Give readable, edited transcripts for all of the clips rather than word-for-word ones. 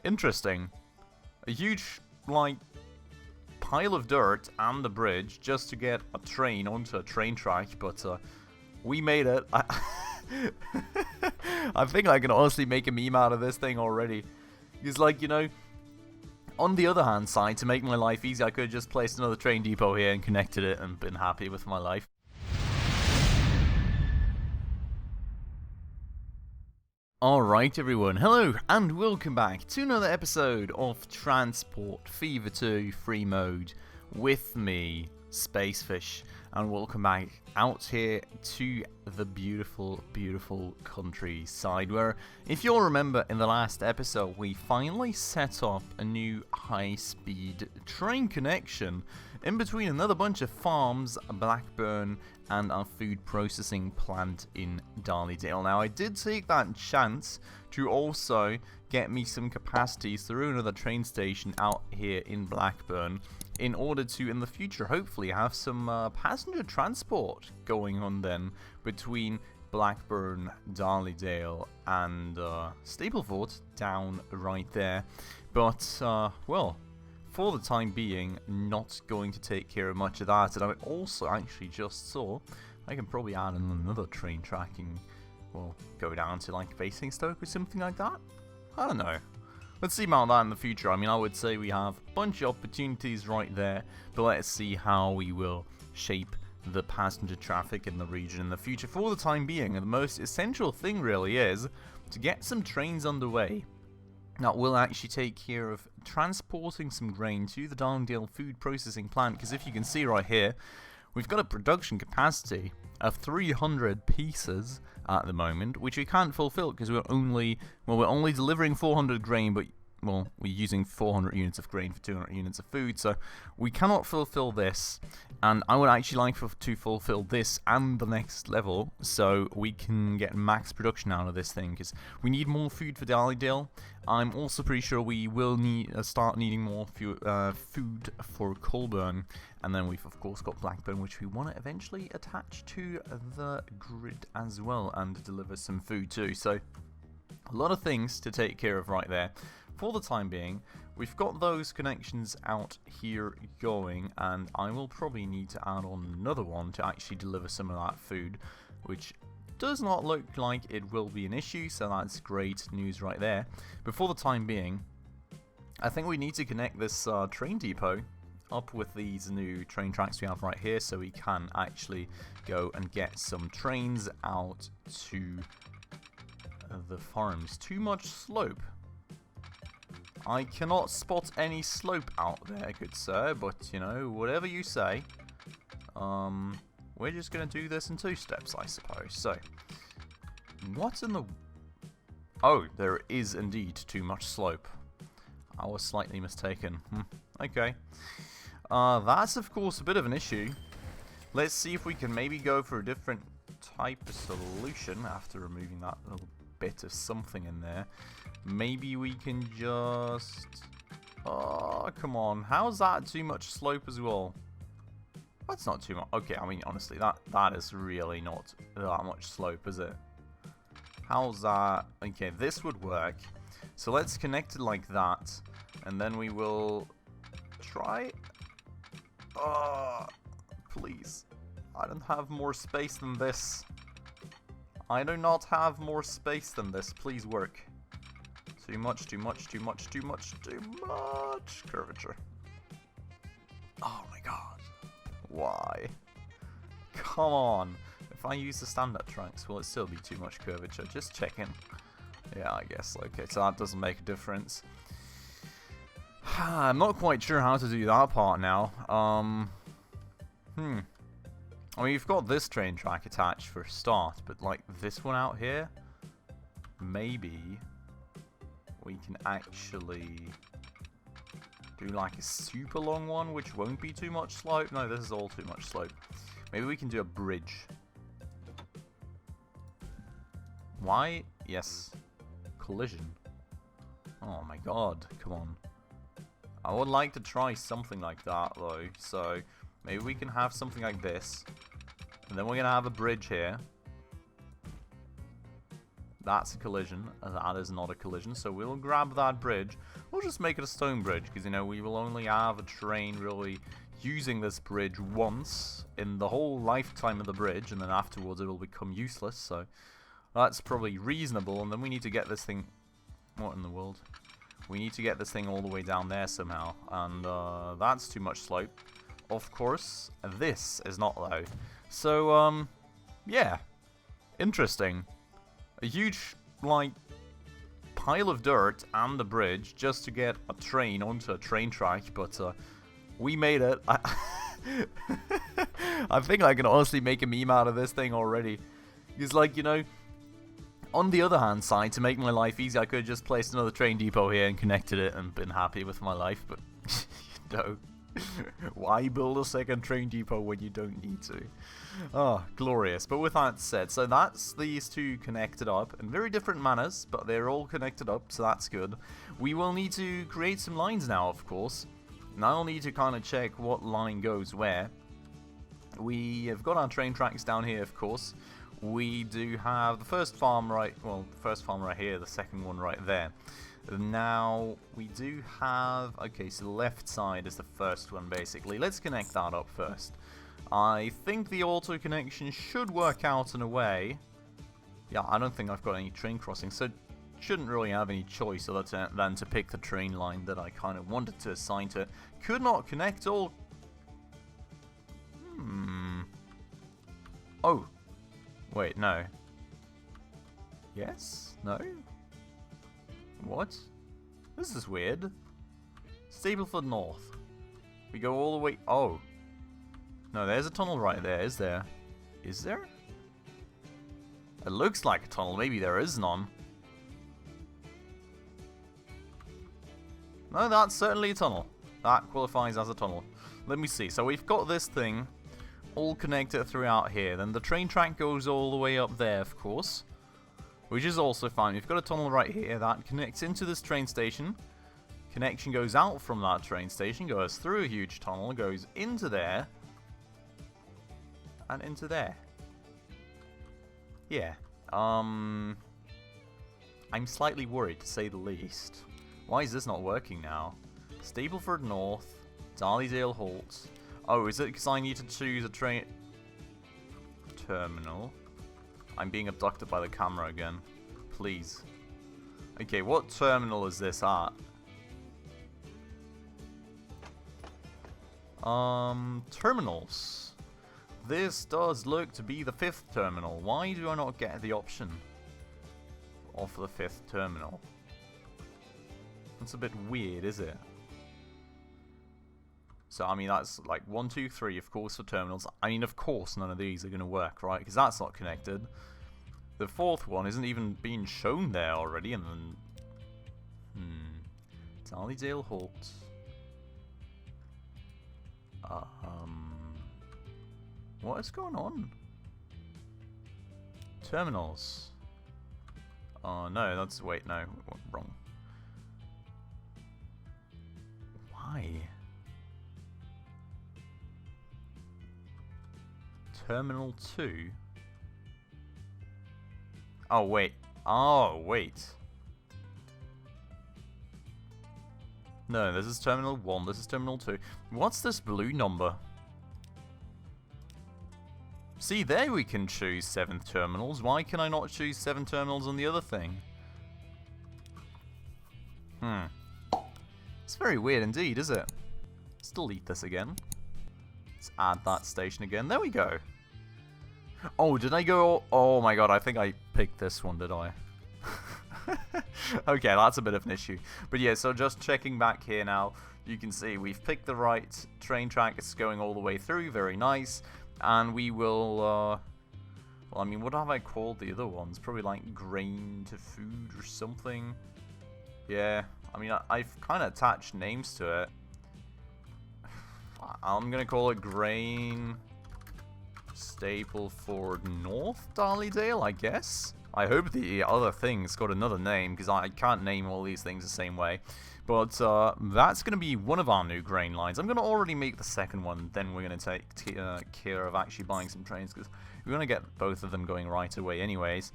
interesting. A huge, like, pile of dirt and a bridge just to get a train onto a train track, but we made it. I think I can honestly make a meme out of this thing already. Because, like, you know, on the other hand side, to make my life easy, I could have just placed another train depot here and connected it and been happy with my life. Alright everyone, hello and welcome back to another episode of Transport Fever 2 Free Mode with me, Spacefish, and welcome back out here to the beautiful, beautiful countryside where, if you'll remember in the last episode, we finally set up a new high-speed train connection in between another bunch of farms, Blackburn, and our food processing plant in Darlydale. Now, I did take that chance to also get me some capacity through another train station out here in Blackburn in order to, in the future, hopefully have some passenger transport going on then between Blackburn, Darlydale, and Stapleford down right there. But, well, for the time being, not going to take care of much of that. And I also actually just saw I can probably add in another train tracking, well, go down to like Basingstoke or something like that. I don't know. Let's see about that in the future. I mean, I would say we have a bunch of opportunities right there, but let's see how we will shape the passenger traffic in the region in the future. For the time being, the most essential thing really is to get some trains underway. Now, we'll actually take care of transporting some grain to the Darlingdale food processing plant, because if you can see right here, we've got a production capacity of 300 pieces at the moment, which we can't fulfill because we're only delivering 400 grain, but well, we're using 400 units of grain for 200 units of food, so we cannot fulfill this, and I would actually like to fulfill this and the next level so we can get max production out of this thing, because we need more food for Darlydale. I'm also pretty sure we will start needing more food for Colburn, and then we've of course got Blackburn, which we want to eventually attach to the grid as well and deliver some food too. So a lot of things to take care of right there. For the time being, we've got those connections out here going, and I will probably need to add on another one to actually deliver some of that food, which does not look like it will be an issue, so that's great news right there. But for the time being, I think we need to connect this train depot up with these new train tracks we have right here, so we can actually go and get some trains out to the farms. Too much slope. I cannot spot any slope out there, good sir, but, you know, whatever you say. We're just going to do this in 2 steps, I suppose. So, what in the... Oh, there is indeed too much slope. I was slightly mistaken. Okay. That's, of course, a bit of an issue. Let's see if we can maybe go for a different type of solution after removing that little bit of something in there. Maybe we can just... Oh, come on. How's that too much slope as well? That's not too much. Okay, I mean, honestly, that is really not that much slope, is it? How's that? Okay, this would work. So let's connect it like that. And then we will try... Oh, please. I don't have more space than this. I do not have more space than this. Please work. Too much, too much, too much, too much, too much curvature. Oh my god. Why? Come on. If I use the standard tracks, will it still be too much curvature? Just checking. Yeah, I guess. Okay, so that doesn't make a difference. I'm not quite sure how to do that part now. I mean, you've got this train track attached for a start, but like this one out here, maybe we can actually do like a super long one, which won't be too much slope. No, this is all too much slope. Maybe we can do a bridge. Why? Yes. Collision. Oh my god, come on. I would like to try something like that though, so maybe we can have something like this. And then we're going to have a bridge here. that's a collision. That is not a collision. So we'll grab that bridge. We'll just make it a stone bridge, because, you know, we will only have a train really using this bridge once in the whole lifetime of the bridge, and then afterwards it will become useless. So that's probably reasonable. And then we need to get this thing... What in the world? We need to get this thing all the way down there somehow. And that's too much slope. Of course, this is not though. So, yeah. Interesting. A huge, like, pile of dirt and the bridge just to get a train onto a train track, but we made it. I think I can honestly make a meme out of this thing already. It's like, you know, on the other hand side, to make my life easy, I could have just placed another train depot here and connected it and been happy with my life, but you know. Why build a second train depot when you don't need to? Oh, glorious. But with that said, so that's these two connected up in very different manners, but they're all connected up, so that's good. We will need to create some lines now, of course. Now I'll need to kind of check what line goes where. We have got our train tracks down here, of course. We do have the first farm right, well, the first farm right here, the second one right there. Now, we do have... Okay, so the left side is the first one, basically. Let's connect that up first. I think the auto connection should work out in a way. Yeah, I don't think I've got any train crossings, so shouldn't really have any choice other than to pick the train line that I kind of wanted to assign to it. Could not connect all... Oh. Wait, no. Yes? No? What? This is weird. Stapleford North. We go all the way... Oh. No, there's a tunnel right there, is there? Is there? It looks like a tunnel. Maybe there is none. No, that's certainly a tunnel. That qualifies as a tunnel. Let me see. So we've got this thing all connected throughout here. Then the train track goes all the way up there, of course. Which is also fine. We've got a tunnel right here that connects into this train station. Connection goes out from that train station, goes through a huge tunnel, goes into there. And into there. Yeah. I'm slightly worried, to say the least. Why is this not working now? Stapleford North, Darlydale Halt. Oh, is it because I need to choose a train terminal? I'm being abducted by the camera again. Please. Okay, what terminal is this at? Terminals. This does look to be the 5th terminal. Why do I not get the option of the 5th terminal? That's a bit weird, is it? So, I mean, that's like 1, 2, 3, of course, for terminals. I mean, of course, none of these are going to work, right? Because that's not connected. The 4th one isn't even being shown there already, and then... Darlydale Halt. What is going on? Terminals. Oh, no, that's... Wait, no, wrong. Why? Terminal 2? Oh, wait. Oh, wait. No, this is Terminal 1, this is Terminal 2. What's this blue number? See, there we can choose 7 terminals. Why can I not choose 7 terminals on the other thing? It's very weird indeed, is it? Let's delete this again. Let's add that station again. There we go. Oh, did I go... Oh my god, I think I picked this one, did I? Okay, that's a bit of an issue. But yeah, so just checking back here now, you can see we've picked the right train track. It's going all the way through. Very nice. And we will... well, I mean, what have I called the other ones? Probably like grain to food or something. Yeah, I mean, I've kind of attached names to it. I'm going to call it grain... Stapleford North Darlydale, I guess. I hope the other thing's got another name, because I can't name all these things the same way. But that's going to be one of our new grain lines. I'm going to already make the second one, then we're going to take care of actually buying some trains, because we're going to get both of them going right away anyways.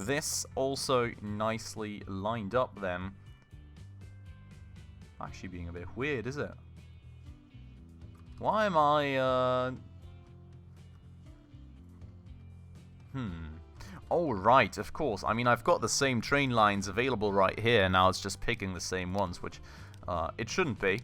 this also nicely lined up then. Actually being a bit weird, is it? Why am I, Oh, right, of course. I mean, I've got the same train lines available right here. Now it's just picking the same ones, which it shouldn't be.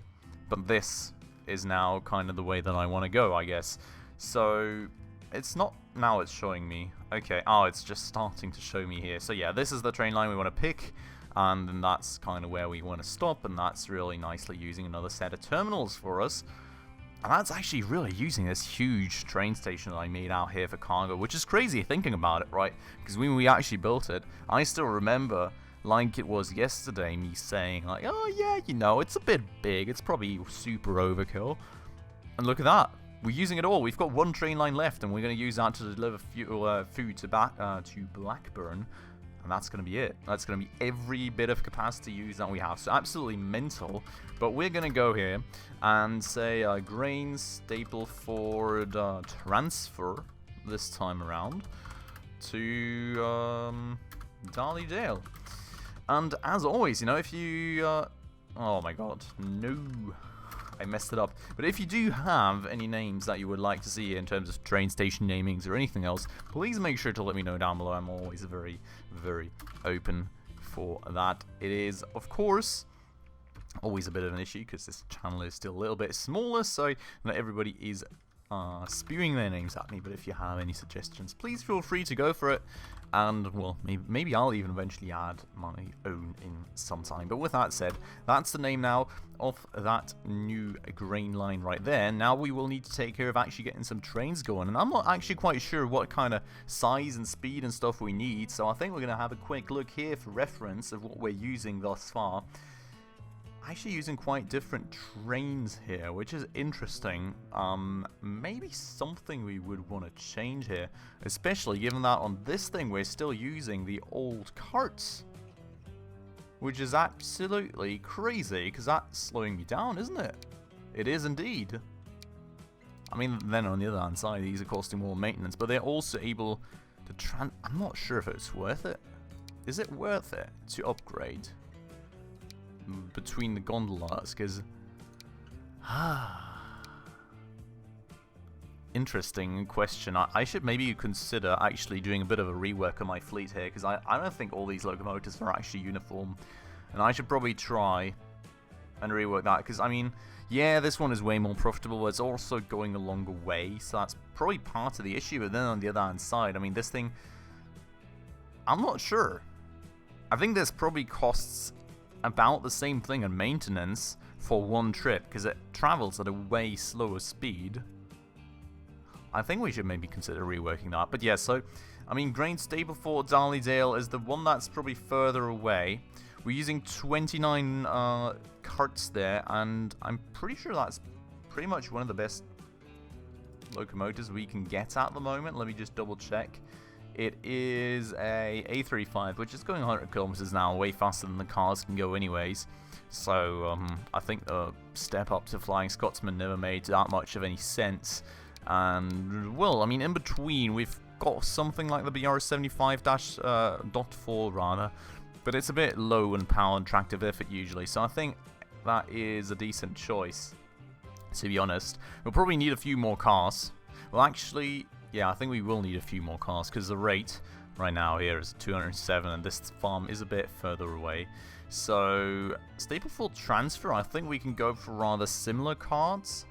But this is now kind of the way that I want to go, I guess. So it's not... Now it's showing me. Okay, oh, it's just starting to show me here. So yeah, this is the train line we want to pick. And then that's kind of where we want to stop. And that's really nicely using another set of terminals for us. And that's actually really using this huge train station that I made out here for cargo, which is crazy thinking about it, right? Because when we actually built it, I still remember, like it was yesterday, me saying, like, oh yeah, you know, it's a bit big, it's probably super overkill. And look at that, we're using it all. We've got one train line left, and we're going to use that to deliver food to Blackburn. And that's going to be it. That's going to be every bit of capacity used that we have. So absolutely mental. But we're going to go here and say grain Stapleford transfer this time around to Darley-Dale. And as always, you know, if you... oh my god, no. I messed it up. But if you do have any names that you would like to see in terms of train station namings or anything else, please make sure to let me know down below. I'm always very, very open for that. It is, of course, always a bit of an issue because this channel is still a little bit smaller, so not everybody is spewing their names at me. But if you have any suggestions, please feel free to go for it. And, well, maybe I'll even eventually add my own in some time. But with that said, that's the name now of that new grain line right there. Now we will need to take care of actually getting some trains going. And I'm not actually quite sure what kind of size and speed and stuff we need. So I think we're going to have a quick look here for reference of what we're using thus far. Actually using quite different trains here, which is interesting. Maybe something we would want to change here, especially given that on this thing we're still using the old carts, which is absolutely crazy because that's slowing me down, isn't it? It is indeed. I mean, then on the other hand side, these are costing more maintenance, but they're also able to I'm not sure if it's worth it. Is it worth it to upgrade between the gondolas? Because interesting question. I should maybe consider actually doing a bit of a rework on my fleet here, because I don't think all these locomotives are actually uniform, and I should probably try and rework that, because I mean, yeah, this one is way more profitable, but it's also going a longer way, so that's probably part of the issue. But then on the other hand side, I mean, this thing, I'm not sure. I think this probably costs about the same thing in maintenance for one trip, because it travels at a way slower speed. I think we should maybe consider reworking that. But yeah, so, I mean, Grain Stapleford Darley-Dale is the one that's probably further away. We're using 29 carts there, and I'm pretty sure that's pretty much one of the best locomotives we can get at the moment. Let me just double check. It is a A35, which is going 100 kilometers an hour, way faster than the cars can go anyways. So I think the step up to Flying Scotsman never made that much of any sense. And, well, I mean, in between, we've got something like the BR75-.4 rather, but it's a bit low in power and tractive effort usually, so I think that is a decent choice, to be honest. We'll probably need a few more cars. Well, actually, yeah, I think we will need a few more cars, because the rate right now here is 207, and this farm is a bit further away. So, Stapleford transfer, I think we can go for rather similar cards.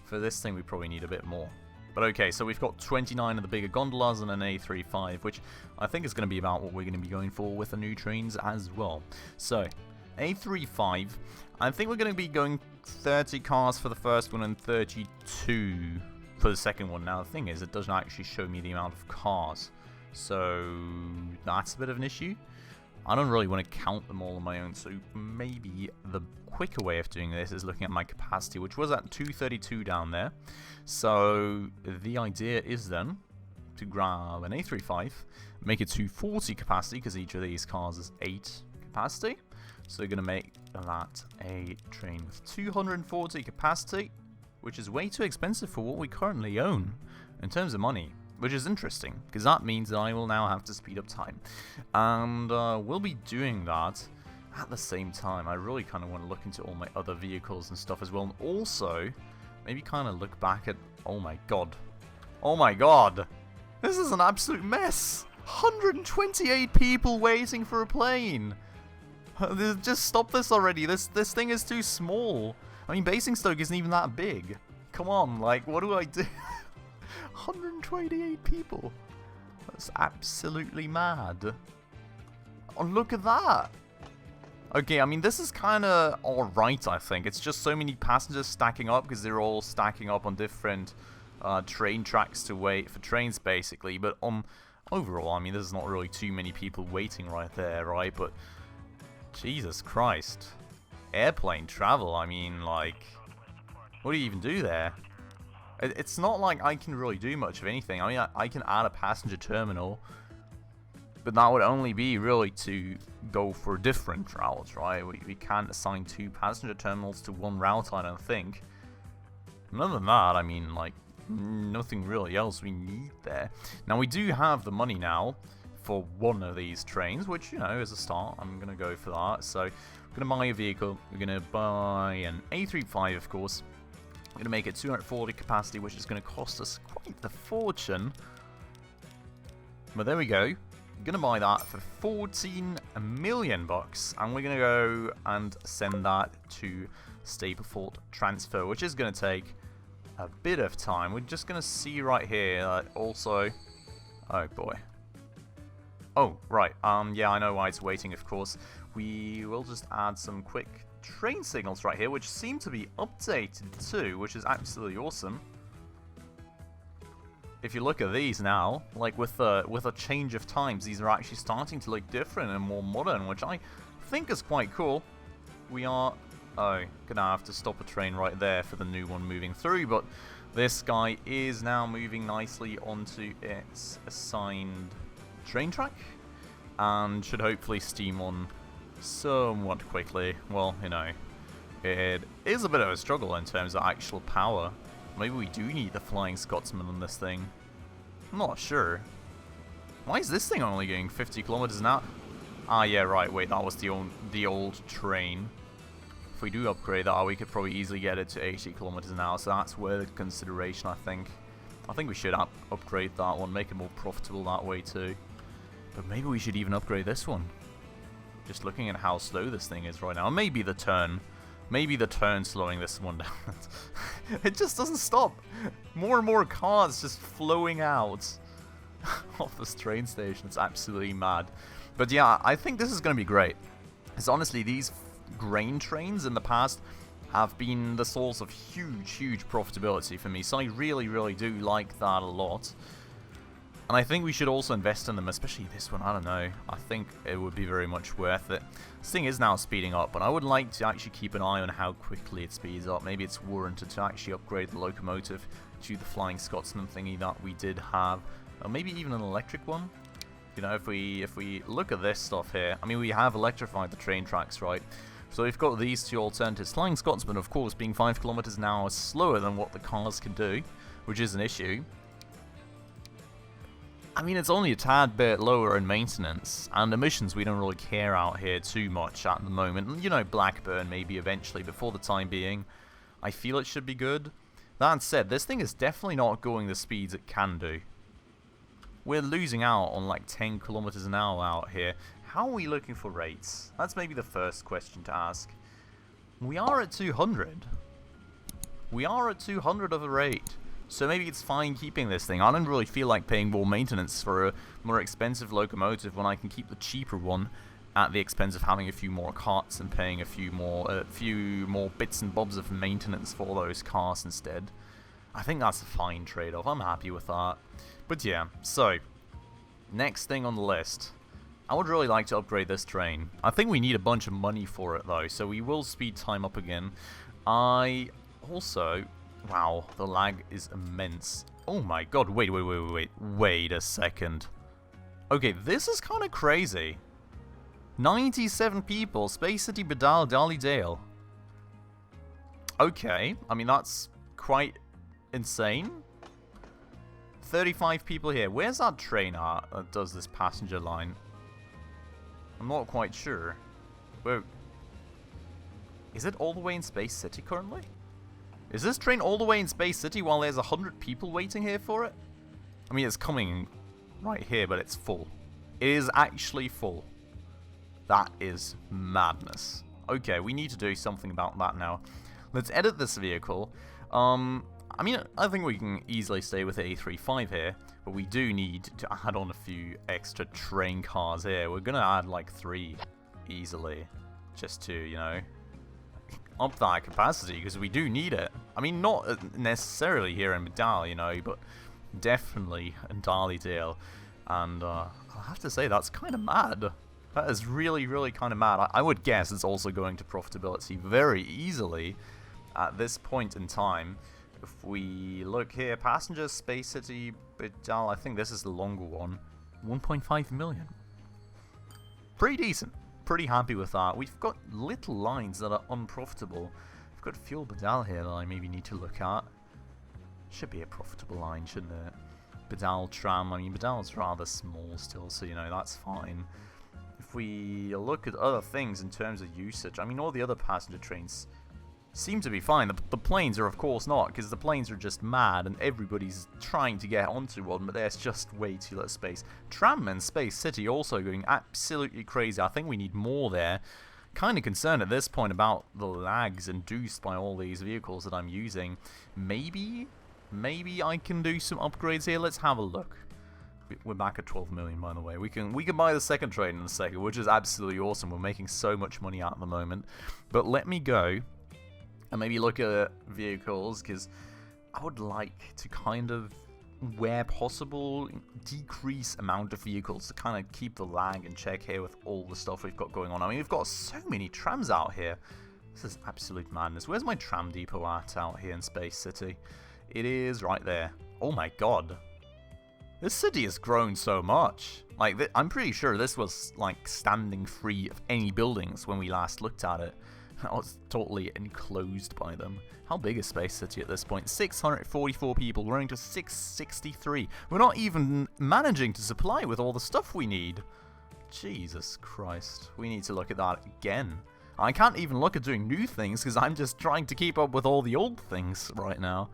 For this thing, we probably need a bit more. But okay, so we've got 29 of the bigger gondolas and an A35, which I think is going to be about what we're going to be going for with the new trains as well. So, A35, I think we're going to be going 30 cars for the first one and 32 for the second one. Now, the thing is, it doesn't actually show me the amount of cars, so that's a bit of an issue. I don't really want to count them all on my own, so maybe the quicker way of doing this is looking at my capacity, which was at 232 down there. So the idea is then to grab an A35, make it 240 capacity, because each of these cars is 8 capacity. So we're going to make that a train with 240 capacity, which is way too expensive for what we currently own in terms of money. which is interesting, because that means that I will now have to speed up time. And we'll be doing that at the same time. I really kind of want to look into all my other vehicles and stuff as well, and also maybe kind of look back at... Oh my god. Oh my god! This is an absolute mess! 128 people waiting for a plane! Just stop this already. This thing is too small. I mean, Basingstoke isn't even that big. Come on, like, what do I do? 128 people. That's absolutely mad. Oh, look at that. Okay, I mean, this is kind of alright, I think. It's just so many passengers stacking up because they're all stacking up on different train tracks to wait for trains, basically. But overall, I mean, there's not really too many people waiting right there, right? But Jesus Christ. Airplane travel, I mean, like, what do you even do there? It's not like I can really do much of anything. I mean, I can add a passenger terminal, but that would only be really to go for different routes, right? We can't assign 2 passenger terminals to one route, I don't think. And other than that, I mean, like, nothing really else we need there. Now, we do have the money now for one of these trains, which, you know, is a start. I'm going to go for that. So, we're going to buy a vehicle. We're going to buy an A35, of course. We're going to make it 240 capacity, which is going to cost us quite the fortune. But there we go. We're going to buy that for 14 million bucks. And we're going to go and send that to Stapleford transfer, which is going to take a bit of time. We're just going to see right here that also... Oh, boy. Oh, right. Yeah, I know why it's waiting, of course. We will just add some quick train signals right here, which seem to be updated too, which is absolutely awesome. If you look at these now, like with a change of times, these are actually starting to look different and more modern, which I think is quite cool. We are... Oh, gonna have to stop a train right there for the new one moving through, but this guy is now moving nicely onto its assigned train track, and should hopefully steam on somewhat quickly. Well, you know, it is a bit of a struggle in terms of actual power. Maybe we do need the Flying Scotsman on this thing. I'm not sure. Why is this thing only going 50 kilometers an hour? Ah, yeah, right, wait, that was the old train. If we do upgrade that, we could probably easily get it to 80 kilometers an hour, so that's worth consideration, I think. I think we should upgrade that one, make it more profitable that way too. But maybe we should even upgrade this one. Just looking at how slow this thing is right now. Maybe the turn. Maybe the turn slowing this one down. It just doesn't stop. More and more cars just flowing out of this train station. It's absolutely mad. But yeah, I think this is going to be great. Because honestly, these grain trains in the past have been the source of huge profitability for me. So I really do like that a lot. And I think we should also invest in them, especially this one. I don't know. I think it would be very much worth it. This thing is now speeding up, but I would like to actually keep an eye on how quickly it speeds up. Maybe it's warranted to actually upgrade the locomotive to the Flying Scotsman thingy that we did have. Or maybe even an electric one. You know, if we look at this stuff here, I mean, we have electrified the train tracks, right? So we've got these 2 alternatives. Flying Scotsman, of course, being 5 kilometers an hour slower than what the cars can do, which is an issue. I mean, it's only a tad bit lower in maintenance, and emissions we don't really care out here too much at the moment. You know, Blackburn maybe eventually, but for the time being, I feel it should be good. That said, this thing is definitely not going the speeds it can do. We're losing out on like 10 kilometers an hour out here. How are we looking for rates? That's maybe the first question to ask. We are at 200. We are at 200 of a rate. So maybe it's fine keeping this thing. I don't really feel like paying more maintenance for a more expensive locomotive when I can keep the cheaper one at the expense of having a few more carts and paying a few more bits and bobs of maintenance for those cars instead. I think that's a fine trade-off. I'm happy with that. But yeah, so next thing on the list. I would really like to upgrade this train. I think we need a bunch of money for it though, so we will speed time up again. I also... Wow, the lag is immense. Oh my god, wait a second. Okay, this is kind of crazy. 97 people, Space City, Bedal, Dale. Okay, I mean that's quite insane. 35 people here. Where's that train at that does this passenger line? I'm not quite sure. Whoa. Is it all the way in Space City currently? Is this train all the way in Space City while there's 100 people waiting here for it? I mean, it's coming right here, but it's full. It is actually full. That is madness. Okay, we need to do something about that now. Let's edit this vehicle. I mean, I think we can easily stay with the A35 here, but we do need to add on a few extra train cars here. We're gonna add like 3 easily, just to, you know, up that capacity, because we do need it. I mean, not necessarily here in Medal, you know, but definitely in Darlydale. And I'll have to say, that's kind of mad. That is really, really kind of mad. I would guess it's also going to profitability very easily at this point in time. If we look here, Passenger, Space City, Bedal, I think this is the longer one. 1.5 million. Pretty decent. Pretty happy with that. We've got little lines that are unprofitable. We've got Fuel Bedal here that I maybe need to look at. Should be a profitable line, shouldn't it? Bedal Tram, I mean, Bedal's rather small still, so, you know, that's fine. If we look at other things in terms of usage, I mean, all the other passenger trains seem to be fine. The planes are, of course, not, because the planes are just mad and everybody's trying to get onto one, but there's just way too little space. Tram and Space City also going absolutely crazy. I think we need more there. Kind of concerned at this point about the lags induced by all these vehicles that I'm using. Maybe I can do some upgrades here. Let's have a look. We're back at 12 million, by the way. We can buy the second train in a second, which is absolutely awesome. We're making so much money at the moment. But let me go and maybe look at vehicles, because I would like to kind of, where possible, decrease amount of vehicles to kind of keep the lag in check here with all the stuff we've got going on. I mean, we've got so many trams out here. This is absolute madness. Where's my tram depot at out here in Space City? It is right there. Oh my god. This city has grown so much. Like, I'm pretty sure this was, like, standing free of any buildings when we last looked at it. I was totally enclosed by them. How big is Space City at this point? 644 people, growing to 663. We're not even managing to supply with all the stuff we need. Jesus Christ. We need to look at that again. I can't even look at doing new things because I'm just trying to keep up with all the old things right now.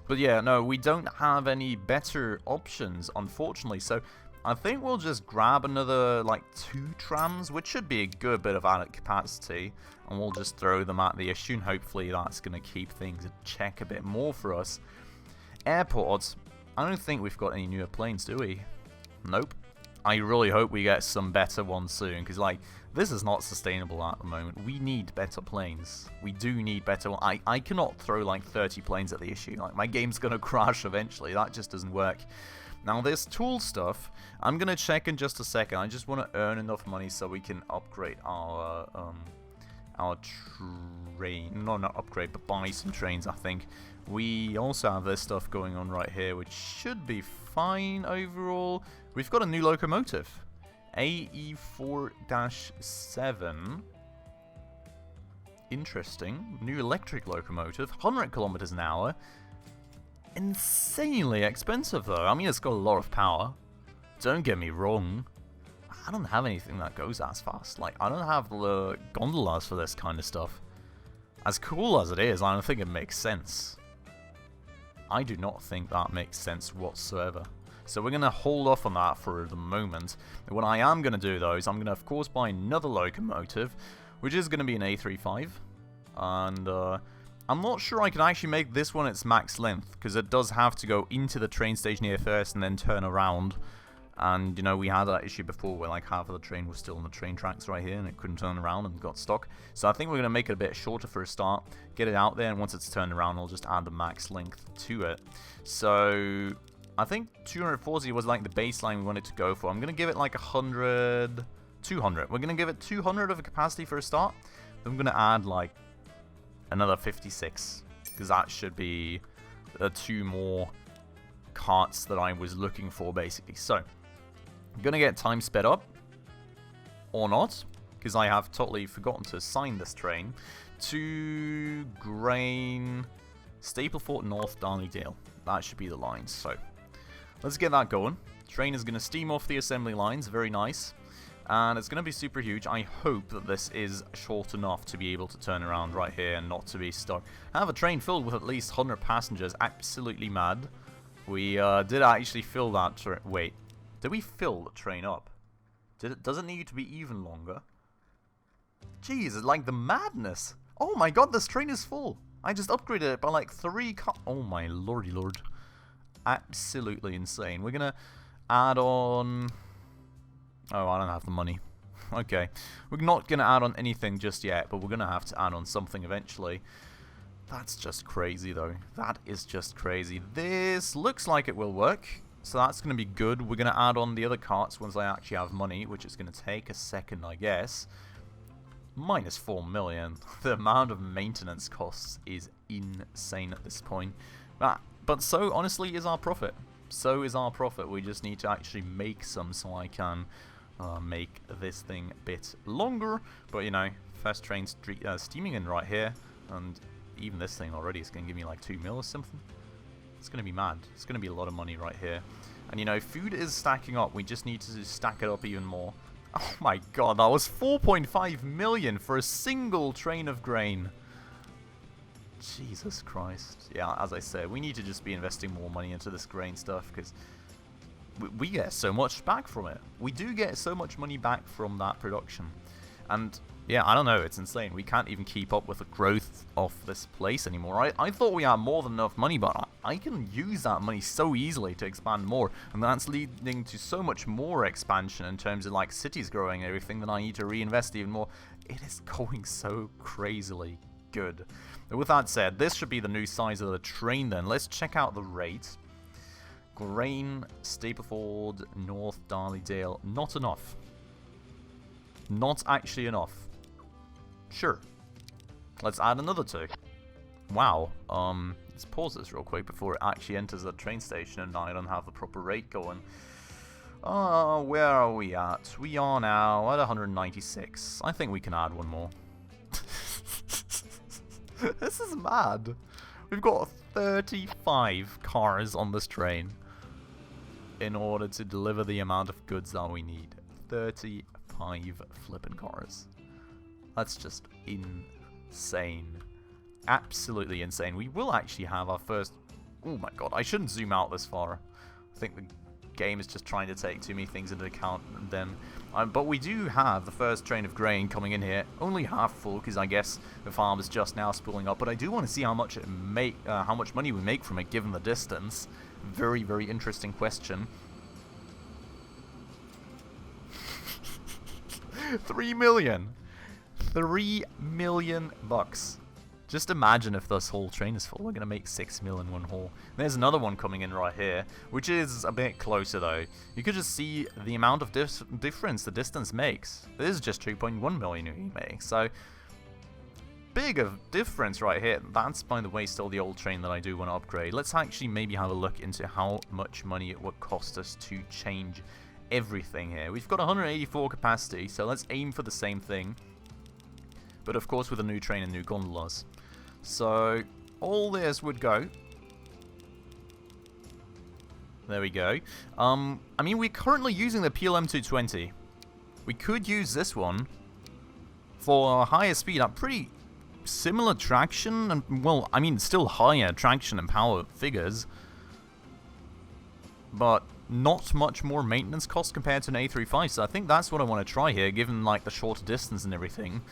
But yeah, no, we don't have any better options, unfortunately. So I think we'll just grab another, like, 2 trams, which should be a good bit of added capacity, and we'll just throw them at the issue, and hopefully that's going to keep things in check a bit more for us. Airports, I don't think we've got any newer planes, do we? Nope. I really hope we get some better ones soon, because, like, this is not sustainable at the moment. We need better planes. We do need better ones. I cannot throw, like, 30 planes at the issue. Like, my game's going to crash eventually. That just doesn't work. Now, this tool stuff, I'm going to check in just a second. I just want to earn enough money so we can upgrade our train. No, not upgrade, but buy some trains, I think. We also have this stuff going on right here, which should be fine overall. We've got a new locomotive. AE4-7. Interesting. New electric locomotive. 100 kilometers an hour. Insanely expensive, though. I mean, it's got a lot of power. Don't get me wrong. I don't have anything that goes as fast. Like, I don't have the gondolas for this kind of stuff. As cool as it is, I don't think it makes sense. I do not think that makes sense whatsoever. So we're going to hold off on that for the moment. What I am going to do, though, is I'm going to, of course, buy another locomotive, which is going to be an A35. And, I'm not sure I can actually make this one its max length, because it does have to go into the train station here first and then turn around. And, you know, we had that issue before where, like, half of the train was still on the train tracks right here and it couldn't turn around and got stuck. So I think we're going to make it a bit shorter for a start, get it out there, and once it's turned around, I'll just add the max length to it. So I think 240 was, like, the baseline we wanted to go for. I'm going to give it, like, 200. We're going to give it 200 of a capacity for a start. Then I'm going to add, like, another 56, because that should be the 2 more carts that I was looking for, basically. So I'm gonna get time sped up or not, because I have totally forgotten to assign this train to Grain Stapleford North Darlydale. That should be the line. So let's get that going. Train is going to steam off the assembly lines, very nice. And it's going to be super huge. I hope that this is short enough to be able to turn around right here and not to be stuck. I have a train filled with at least 100 passengers, absolutely mad. We did actually fill that train. Wait, did we fill the train up? Does it need to be even longer? Jeez, it's like the madness. Oh my god, this train is full. I just upgraded it by like 3 cars. Oh my lordy lord. Absolutely insane. We're going to add on... Oh, I don't have the money. Okay. We're not going to add on anything just yet, but we're going to have to add on something eventually. That's just crazy, though. That is just crazy. This looks like it will work, so that's going to be good. We're going to add on the other carts once I actually have money, which is going to take a second, I guess. Minus 4 million. The amount of maintenance costs is insane at this point. But so, honestly, is our profit. So is our profit. We just need to actually make some so I can... make this thing a bit longer, but you know, first train steaming in right here, and even this thing already is going to give me like 2 mil or something. It's going to be mad. It's going to be a lot of money right here. And you know, food is stacking up. We just need to stack it up even more. Oh my god, that was 4.5 million for a single train of grain. Jesus Christ. Yeah, as I said, we need to just be investing more money into this grain stuff, because we get so much back from it. We do get so much money back from that production. And yeah, I don't know, it's insane. We can't even keep up with the growth of this place anymore. I thought we had more than enough money, but I can use that money so easily to expand more. And that's leading to so much more expansion in terms of like cities growing and everything that I need to reinvest even more. It is going so crazily good. And with that said, this should be the new size of the train then. Let's check out the rate. Grain, Stapleford, North Darlydale. Not enough. Not actually enough. Sure. Let's add another 2. Wow. Let's pause this real quick before it actually enters the train station and I don't have the proper rate going. Where are we at? We are now at 196. I think we can add one more. This is mad. We've got 35 cars on this train in order to deliver the amount of goods that we need. 35 flippin' cars. That's just insane. Absolutely insane. We will actually have our first... Oh my god, I shouldn't zoom out this far. I think the game is just trying to take too many things into account then. But we do have the first train of grain coming in here. Only half full, because I guess the farm is just now spooling up. But I do want to see how much money we make from it, given the distance. Very, very interesting question. 3 million. 3 million bucks. Just imagine if this whole train is full. We're going to make 6 mil in one haul. There's another one coming in right here, which is a bit closer though. You could just see the amount of difference the distance makes. This is just 2.1 million we make, so big of difference right here. That's, by the way, still the old train that I do want to upgrade. Let's actually maybe have a look into how much money it would cost us to change everything here. We've got 184 capacity, so let's aim for the same thing. But of course with a new train and new gondolas. So all this would go. There we go. I mean, we're currently using the PLM 220. We could use this one for a higher speed at pretty similar traction and, well, I mean, still higher traction and power figures, but not much more maintenance cost compared to an A35. So I think that's what I want to try here, given like the shorter distance and everything.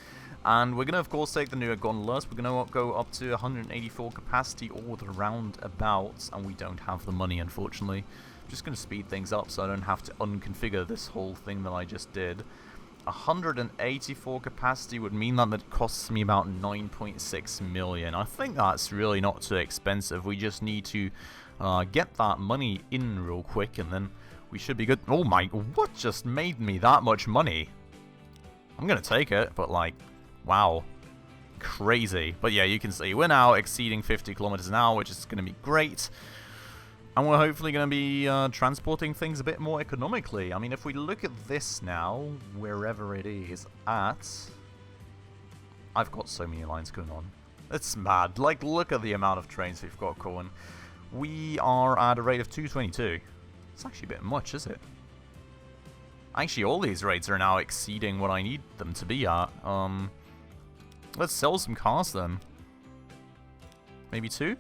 And we're going to, of course, take the newer gondolas. We're going to go up to 184 capacity or the roundabouts, and we don't have the money, unfortunately. I'm just going to speed things up so I don't have to unconfigure this whole thing that I just did. 184 capacity would mean that it costs me about 9.6 million. I think that's really not too expensive. We just need to get that money in real quick, and then we should be good. Oh my, what just made me that much money? I'm going to take it, but like, wow. Crazy. But yeah, you can see we're now exceeding 50 kilometers an hour, which is going to be great. And we're hopefully going to be transporting things a bit more economically. I mean, if we look at this now, wherever it is at... I've got so many lines going on. It's mad. Like, look at the amount of trains we've got going. We are at a rate of 222. It's actually a bit much, is it? Actually, all these rates are now exceeding what I need them to be at. Let's sell some cars then. Maybe 2?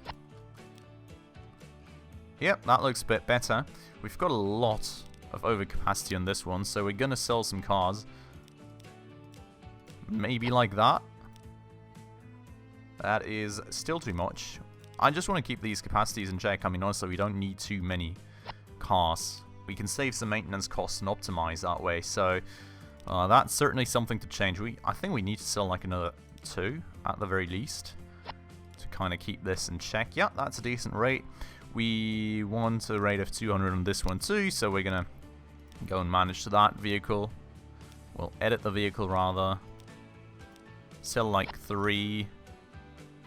Yep, that looks a bit better. We've got a lot of overcapacity on this one, so we're gonna sell some cars. Maybe like that. That is still too much. I just want to keep these capacities in check. I mean, honestly, we don't need too many cars. We can save some maintenance costs and optimize that way, so that's certainly something to change. I think we need to sell like another 2 at the very least to kind of keep this in check. Yeah, that's a decent rate. We want a rate of 200 on this one too, so we're gonna go and manage to that vehicle. We'll edit the vehicle rather. Sell like 3.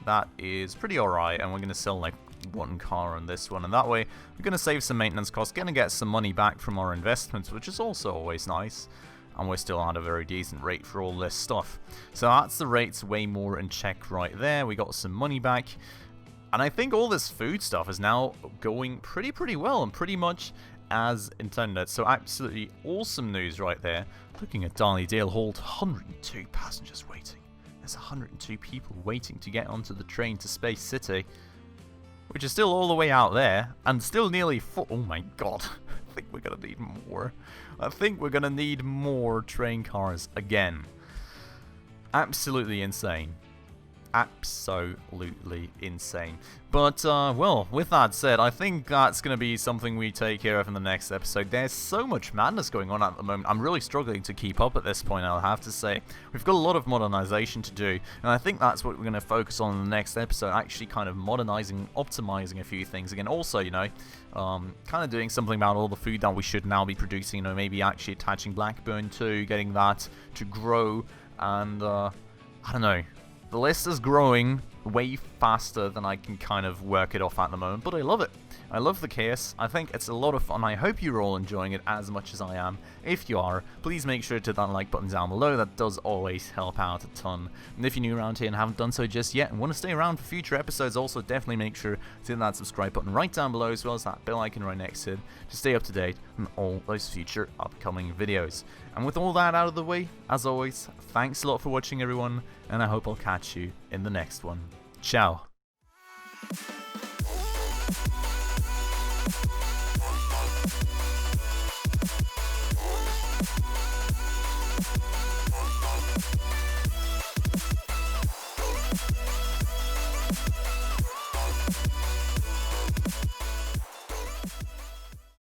That is pretty alright, and we're gonna sell like 1 car on this one, and that way we're gonna save some maintenance costs, gonna get some money back from our investments, which is also always nice. And we're still at a very decent rate for all this stuff. So that's the rates way more in check right there. We got some money back. And I think all this food stuff is now going pretty well and pretty much as intended. So absolutely awesome news right there. Looking at Darley-Dale Halt, 102 passengers waiting. There's 102 people waiting to get onto the train to Space City, which is still all the way out there and still nearly full. Oh my god. I think we're going to need more. I think we're going to need more train cars again. Absolutely insane. Absolutely insane. But, well, with that said, I think that's going to be something we take care of in the next episode. There's so much madness going on at the moment. I'm really struggling to keep up at this point, I'll have to say. We've got a lot of modernization to do, and I think that's what we're going to focus on in the next episode, actually kind of modernizing, optimizing a few things. Again, also, you know, kind of doing something about all the food that we should now be producing, you know, maybe actually attaching Blackburn to, getting that to grow, and, I don't know. The list is growing way faster than I can kind of work it off at the moment, but I love it. I love the case. I think it's a lot of fun. I hope you're all enjoying it as much as I am. If you are, please make sure to hit that like button down below. That does always help out a ton. And if you're new around here and haven't done so just yet and want to stay around for future episodes, also definitely make sure to hit that subscribe button right down below, as well as that bell icon right next to it, to stay up to date on all those future upcoming videos. And with all that out of the way, as always, thanks a lot for watching, everyone, and I hope I'll catch you in the next one. Ciao.